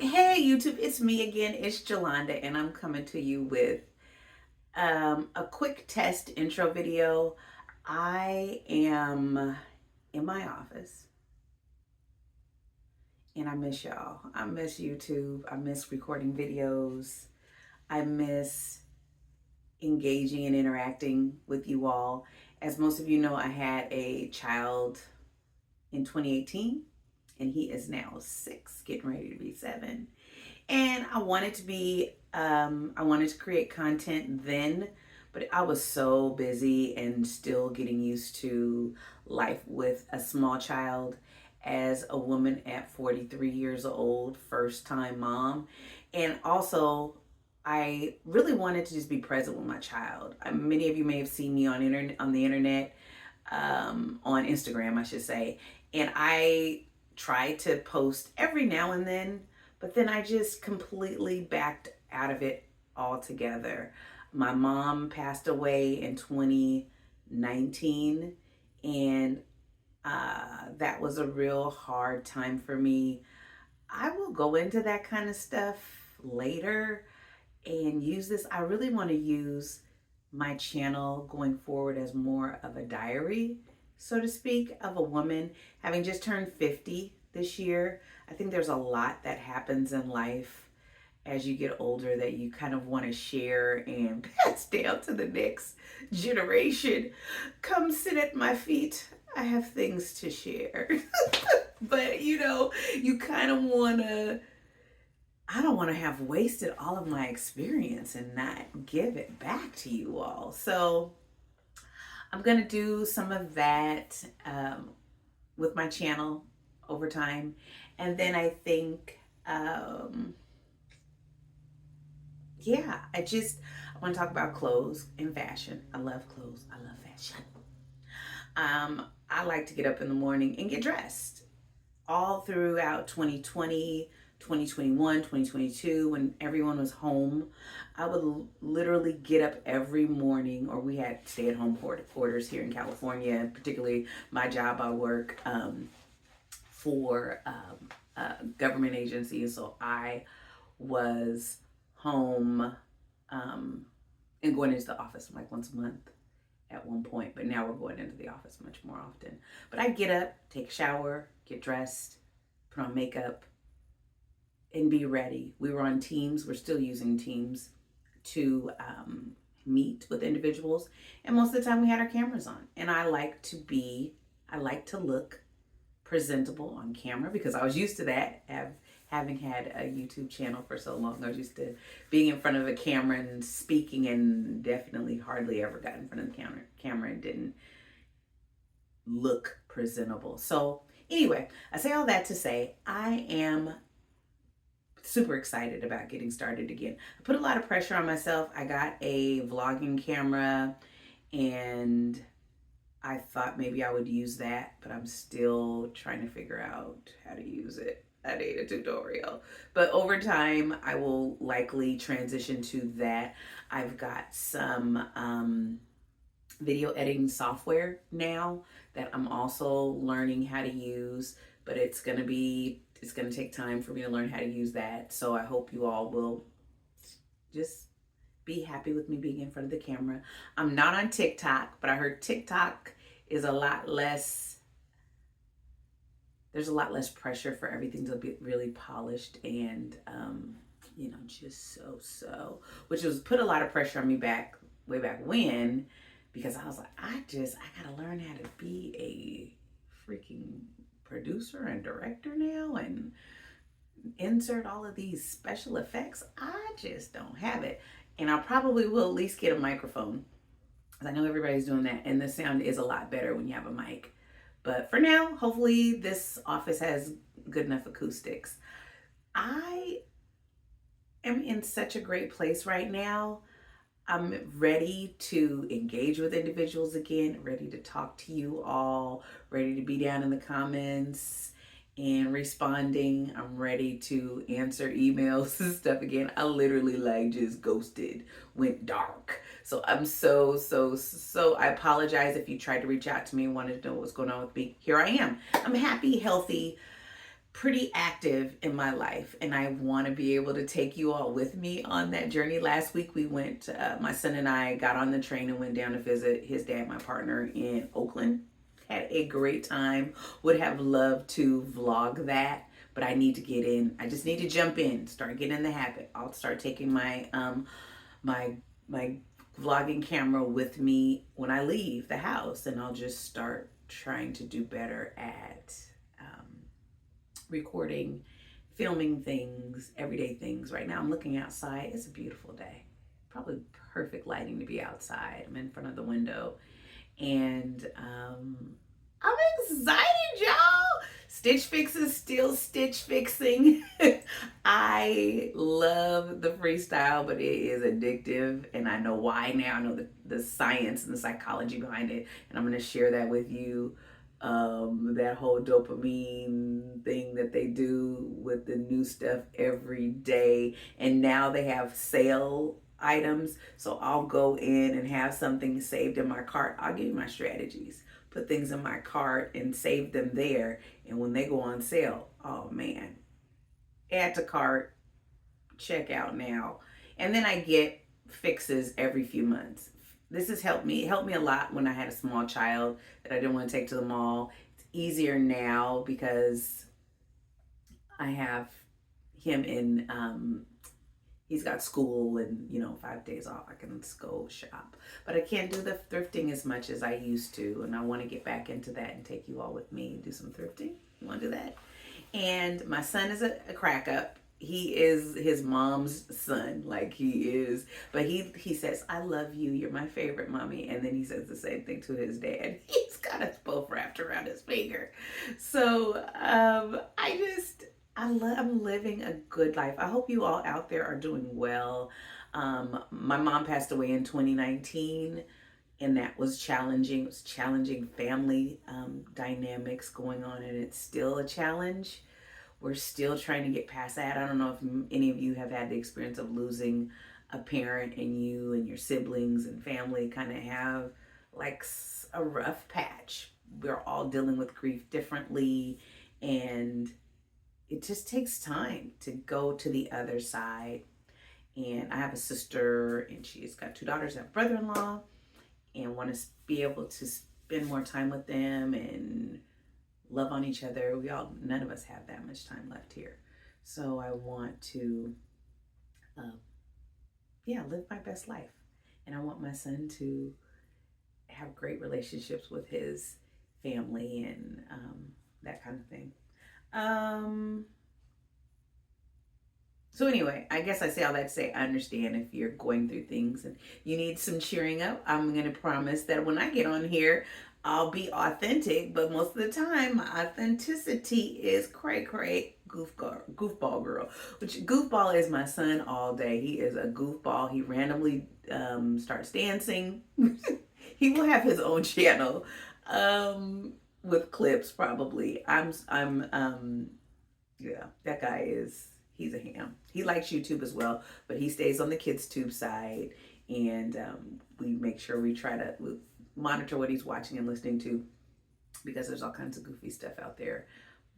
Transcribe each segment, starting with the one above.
Hey YouTube, it's me again. It's Jolanda, and I'm coming to you with a quick test intro video. I am in my office, and I miss y'all. I miss YouTube. I miss recording videos. I miss engaging and interacting with you all. As most of you know, I had a child in 2018, and he is now 6, getting ready to be 7. And I wanted to create content then, but I was so busy and still getting used to life with a small child as a woman at 43 years old, first time mom. And also, I really wanted to just be present with my child. Many of you may have seen me on the internet, on Instagram, I should say. And I try to post every now and then, but then I just completely backed out of it altogether. My mom passed away in 2019, and that was a real hard time for me. I will go into that kind of stuff later and use this. I really want to use my channel going forward as more of a diary, so to speak, of a woman having just turned 50 this year. I think there's a lot that happens in life as you get older that you kind of want to share and pass down to the next generation. Come sit at my feet. I have things to share. But you kind of want to, I don't want to have wasted all of my experience and not give it back to you all. So I'm going to do some of that with my channel over time. And then I think, I want to talk about clothes and fashion. I love clothes. I love fashion. I like to get up in the morning and get dressed all throughout 2020, 2021, 2022, when everyone was home. I would literally get up every morning, or we had stay-at-home orders here in California, particularly my job. I work for a government agency, so I was home and going into the office like once a month at one point, but now we're going into the office much more often. But I get up, take a shower, get dressed, put on makeup, and be ready. We were on Teams. We're still using Teams to meet with individuals, and most of the time we had our cameras on. And I like to look presentable on camera because I was used to that. Having had a YouTube channel for so long, I was used to being in front of a camera and speaking, and definitely hardly ever got in front of the camera and didn't look presentable. So anyway, I say all that to say I am super excited about getting started again. I put a lot of pressure on myself. I got a vlogging camera, and I thought maybe I would use that, but I'm still trying to figure out how to use it. I need a tutorial. But over time, I will likely transition to that. I've got some video editing software now that I'm also learning how to use, but it's going to take time for me to learn how to use that. So I hope you all will just be happy with me being in front of the camera. I'm not on TikTok, but I heard TikTok is a lot less, there's a lot less pressure for everything to be really polished and, just so, which was put a lot of pressure on me way back when, because I was like, I gotta learn how to be a freaking producer and director now and insert all of these special effects. I just don't have it. And I probably will at least get a microphone, because I know everybody's doing that, and the sound is a lot better when you have a mic. But for now, hopefully this office has good enough acoustics. I am in such a great place right now. I'm ready to engage with individuals again, ready to talk to you all, ready to be down in the comments and responding. I'm ready to answer emails and stuff again. I literally just ghosted, went dark. So I'm so I apologize if you tried to reach out to me and wanted to know what's going on with me. Here I am. I'm happy, healthy, pretty active in my life, and I want to be able to take you all with me on that journey. Last week we went, my son and I got on the train and went down to visit his dad, my partner, in Oakland. Had a great time. Would have loved to vlog that, but I need to get in. I just need to jump in, start getting in the habit. I'll start taking my my vlogging camera with me when I leave the house, and I'll just start trying to do better at recording, filming things, everyday things. Right now I'm looking outside. It's a beautiful day. Probably perfect lighting to be outside. I'm in front of the window, and I'm excited, y'all. Stitch Fix is still stitch fixing. I love the freestyle, but it is addictive, and I know why now. I know the science and the psychology behind it, and I'm going to share that with you. That whole dopamine thing that they do with the new stuff every day, and now they have sale items, so I'll go in and have something saved in my cart. I'll give you my strategies. Put things in my cart and save them there, and when they go on sale, oh man, add to cart, check out now. And then I get fixes every few months. This has helped me a lot when I had a small child that I didn't want to take to the mall. It's easier now because I have him in he's got school and 5 days off. I can go shop, but I can't do the thrifting as much as I used to, and I want to get back into that and take you all with me and do some thrifting. You want to do that? And my son is a crack up. He is his mom's son, like he is, but he says, "I love you, you're my favorite, mommy," and then he says the same thing to his dad. He's got us both wrapped around his finger. So I'm living a good life. I hope you all out there are doing well. My mom passed away in 2019, and that was challenging. It was challenging family dynamics going on, and it's still a challenge. We're still trying to get past that. I don't know if any of you have had the experience of losing a parent, and you and your siblings and family kind of have like a rough patch. We're all dealing with grief differently, and it just takes time to go to the other side. And I have a sister, and she's got 2 daughters and a brother-in-law, and want to be able to spend more time with them and love on each other. None of us have that much time left here. So I want to, live my best life. And I want my son to have great relationships with his family and that kind of thing. So anyway, I guess I say all that to say I understand if you're going through things and you need some cheering up. I'm going to promise that when I get on here, I'll be authentic, but most of the time my authenticity is cray goofball girl, which goofball is my son all day. He is a goofball. He randomly starts dancing. He will have his own channel with clips probably. That guy he's a ham. He likes YouTube as well, but he stays on the kids tube side, and we make sure we try to monitor what he's watching and listening to, because there's all kinds of goofy stuff out there.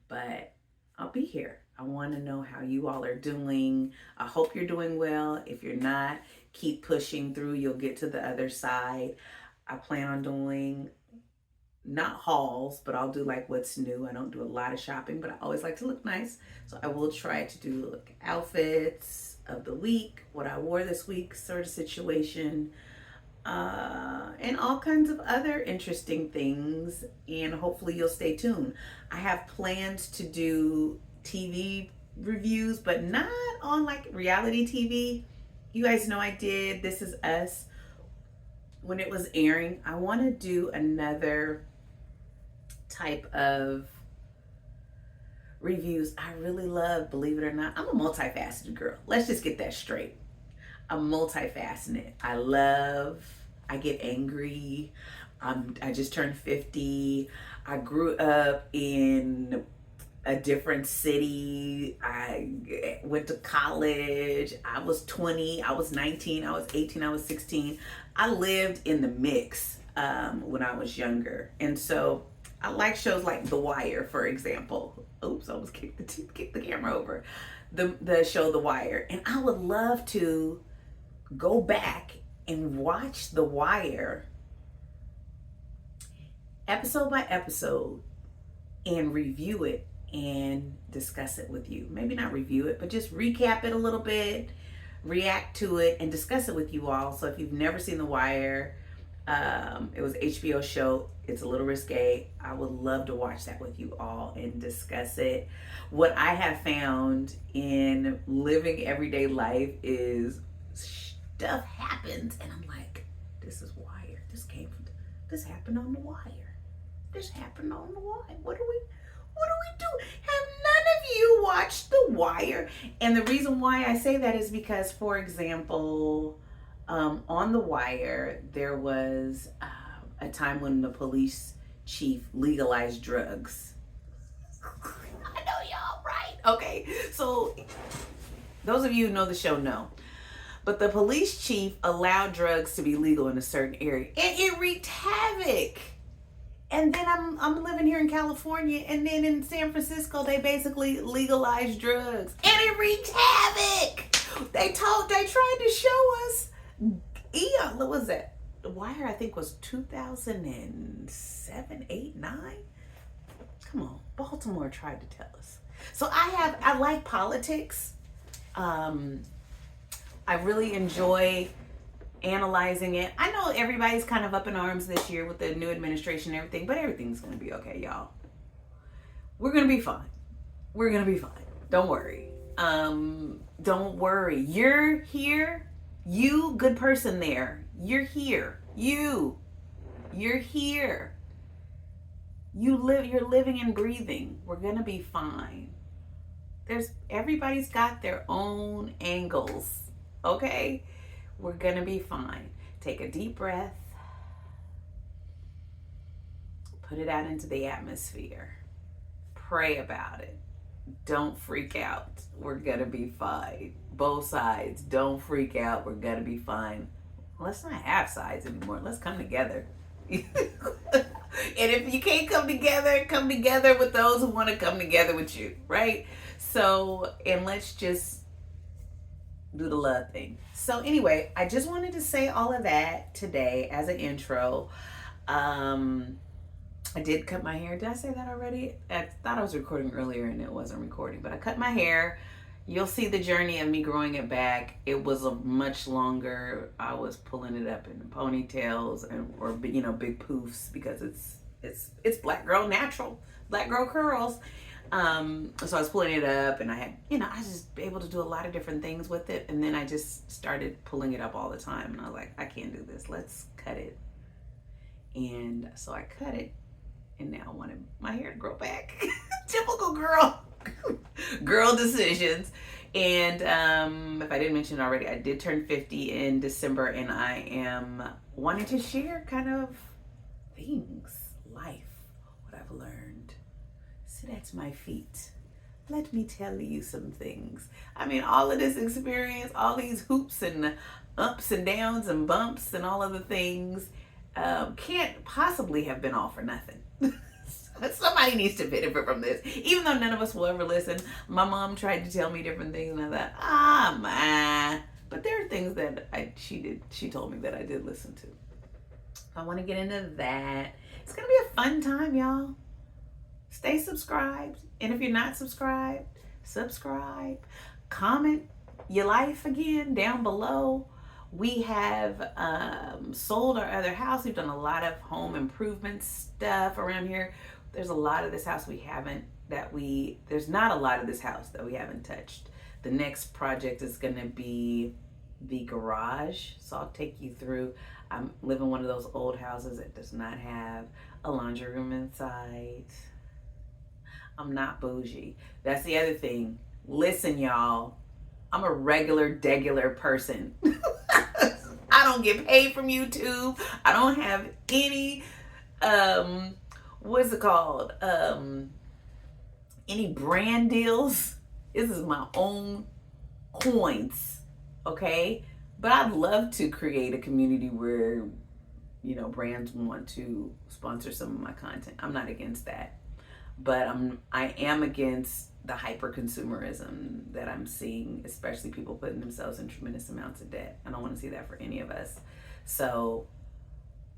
But I'll be here. I want to know how you all are doing. I hope you're doing well. If you're not, keep pushing through. You'll get to the other side. I plan on doing not hauls, but I'll do like what's new. I don't do a lot of shopping, but I always like to look nice. So I will try to do like outfits of the week, what I wore this week sort of situation, and all kinds of other interesting things. And hopefully you'll stay tuned. I have plans to do TV reviews, but not on like reality TV. You guys know I did This Is Us when it was airing. I want to do another type of reviews. I really love, believe it or not, I'm a multifaceted girl. Let's just get that straight. I'm multifaceted. I get angry. I just turned 50. I grew up in a different city. I went to college. I was 20. I was 19. I was 18. I was 16. I lived in the mix when I was younger. And so I like shows like The Wire, for example. Oops, I almost kicked the camera over. The show The Wire. And I would love to go back and watch The Wire episode by episode and review it and discuss it with you. Maybe not review it, but just recap it a little bit, react to it, and discuss it with you all. So if you've never seen The Wire, it was an HBO show. It's a little risque. I would love to watch that with you all and discuss it. What I have found in living everyday life is stuff happens and I'm like, this is Wire. This happened on The Wire. This happened on The Wire. What do we do? Have none of you watched The Wire? And the reason why I say that is because, for example, on The Wire, there was a time when the police chief legalized drugs. I know y'all, right? Okay, so those of you who know the show know. But the police chief allowed drugs to be legal in a certain area, and it wreaked havoc. And then I'm living here in California, and then in San Francisco, they basically legalized drugs, and it wreaked havoc. They tried to show us, what was that? The Wire, I think, was 2007, 8, 9. Come on, Baltimore tried to tell us. So I like politics. I really enjoy analyzing it. I know everybody's kind of up in arms this year with the new administration and everything, but everything's going to be okay, y'all. We're going to be fine. We're going to be fine. Don't worry. Don't worry. You're here. You, good person there. You're here. You're here. You're living and breathing. We're going to be fine. Everybody's got their own angles. Okay? We're going to be fine. Take a deep breath. Put it out into the atmosphere. Pray about it. Don't freak out. We're going to be fine. Both sides. Don't freak out. We're going to be fine. Let's not have sides anymore. Let's come together. And if you can't come together with those who want to come together with you, right? So, and let's just do the love thing. So anyway, I just wanted to say all of that today as an intro. I did cut my hair. Did I say that already? I thought I was recording earlier and it wasn't recording, but I cut my hair. You'll see the journey of me growing it back. It was a much longer. I was pulling it up in ponytails or big poofs because it's black girl natural, black girl curls. So I was pulling it up and I had, I was just able to do a lot of different things with it. And then I just started pulling it up all the time. And I was like, I can't do this. Let's cut it. And so I cut it. And now I wanted my hair to grow back. Typical girl decisions. And if I didn't mention it already, I did turn 50 in December. And I am wanting to share kind of things, life, what I've learned. Sit at my feet. Let me tell you some things. I mean, all of this experience, all these hoops and ups and downs and bumps and all of the things can't possibly have been all for nothing. Somebody needs to benefit from this. Even though none of us will ever listen. My mom tried to tell me different things and I thought, but there are things that she told me that I did listen to. I want to get into that. It's going to be a fun time, y'all. Stay subscribed. And if you're not subscribed, subscribe. Comment your life again down below. We have sold our other house. We've done a lot of home improvement stuff around here. There's a lot of this house there's not a lot of this house that we haven't touched. The next project is going to be the garage. So I'll take you through. I live in one of those old houses that does not have a laundry room inside. I'm not bougie. That's the other thing. Listen, y'all. I'm a degular person. I don't get paid from YouTube. I don't have any, what's it called? Any brand deals. This is my own coins, okay? But I'd love to create a community where brands want to sponsor some of my content. I'm not against that, but I am against the hyper consumerism that I'm seeing, especially people putting themselves in tremendous amounts of debt. I don't want to see that for any of us. So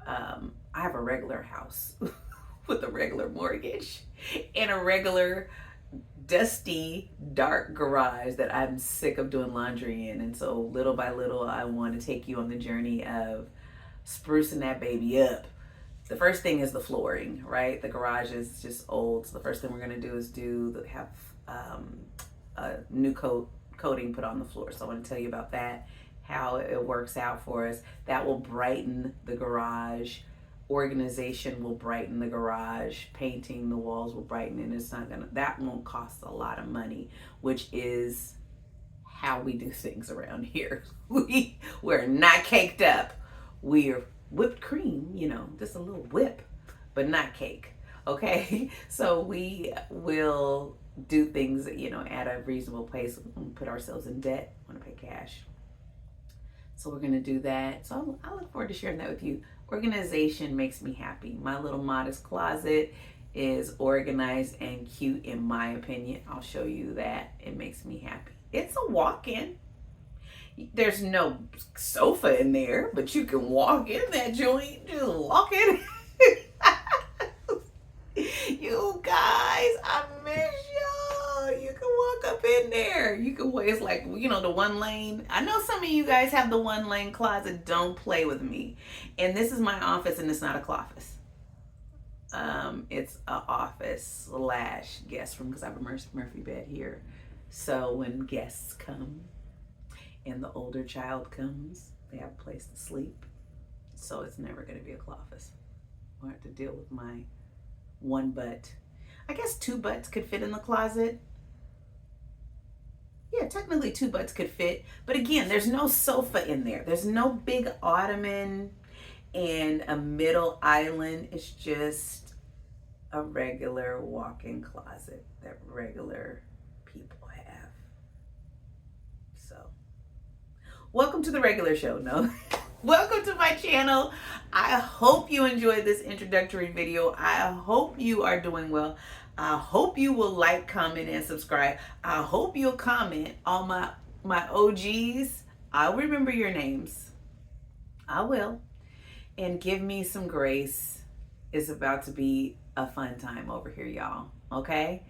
I have a regular house with a regular mortgage and a regular dusty, dark garage that I'm sick of doing laundry in. And so little by little, I want to take you on the journey of sprucing that baby up. The first thing is the flooring, right? The garage is just old. So the first thing we're going to do is have a new coating put on the floor. So I want to tell you about that, how it works out for us. That will brighten the garage. Organization will brighten the garage. Painting the walls will brighten, and that won't cost a lot of money, which is how we do things around here. We're not caked up. We're whipped cream, just a little whip, but not cake. Okay, so we will do things, at a reasonable pace. We don't put ourselves in debt. We want to pay cash. So we're going to do that. So I look forward to sharing that with you. Organization makes me happy. My little modest closet is organized and cute, in my opinion. I'll show you that. It makes me happy. It's a walk-in. There's no sofa in there, but you can walk in that joint. Just walk in. You guys, I miss y'all. You can walk up in there. You can wait. It's like, the one lane. I know some of you guys have the one lane closet. Don't play with me. And this is my office, and it's not a cloffice. It's an office / guest room, because I have a Murphy bed here. So when guests come and the older child comes, they have a place to sleep. So it's never going to be a cloffice. I'll have to deal with my one butt. I guess 2 butts could fit in the closet. Yeah, technically 2 butts could fit. But again, there's no sofa in there. There's no big ottoman and a middle island. It's just a regular walk-in closet that regular people have. So, welcome to the regular show. No. Welcome to my channel. I hope you enjoyed this introductory video. I hope you are doing well. I hope you will like, comment, and subscribe. I hope you'll comment on my OGs. I'll remember your names. I will. And give me some grace. It's about to be a fun time over here, y'all. Okay?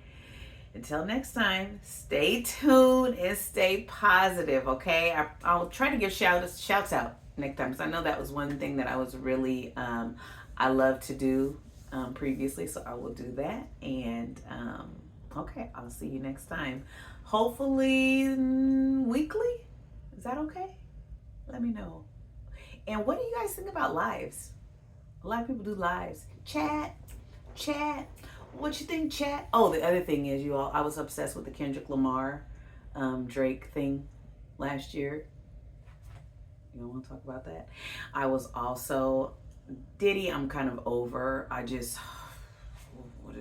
Until next time, stay tuned and stay positive, okay? I'll try to give shouts out next time, because I know that was one thing that I was really, I love to do previously, so I will do that. And okay, I'll see you next time. Hopefully weekly. Is that okay? Let me know. And what do you guys think about lives? A lot of people do lives. Chat. What you think, chat? Oh, the other thing is, you all, I was obsessed with the Kendrick Lamar, Drake thing last year. You don't want to talk about that? I was also, Diddy, I'm kind of over. We'll just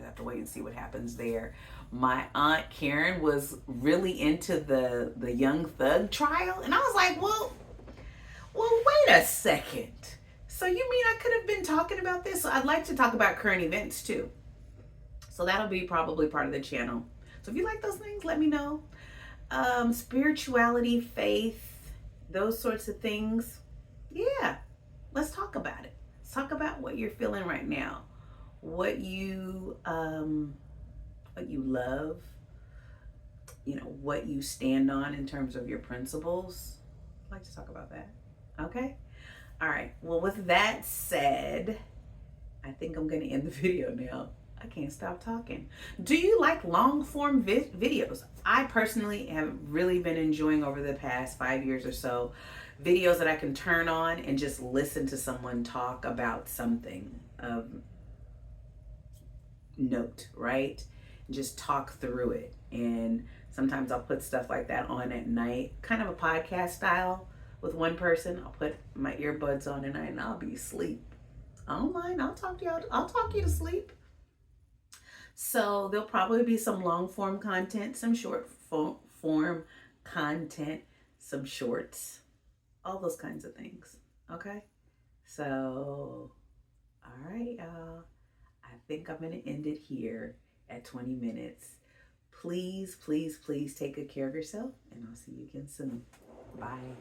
have to wait and see what happens there. My aunt Karen was really into the Young Thug trial. And I was like, well, wait a second. So you mean I could have been talking about this? So I'd like to talk about current events too. So that'll be probably part of the channel. So if you like those things, let me know. Spirituality, faith, those sorts of things. Yeah, let's talk about it. Let's talk about what you're feeling right now. What you love, what you stand on in terms of your principles. I'd like to talk about that. Okay? All right. Well, with that said, I think I'm going to end the video now. I can't stop talking. Do you like long form videos? I personally have really been enjoying over the past 5 years or so videos that I can turn on and just listen to someone talk about something of note, right? Just talk through it. And sometimes I'll put stuff like that on at night, kind of a podcast style with one person. I'll put my earbuds on at night and I'll be asleep. I don't mind. I'll talk you to sleep. So there'll probably be some long form content, some short form content, some shorts, all those kinds of things. Okay? So, all right, y'all. I think I'm going to end it here at 20 minutes. Please, please, please take good care of yourself, and I'll see you again soon. Bye.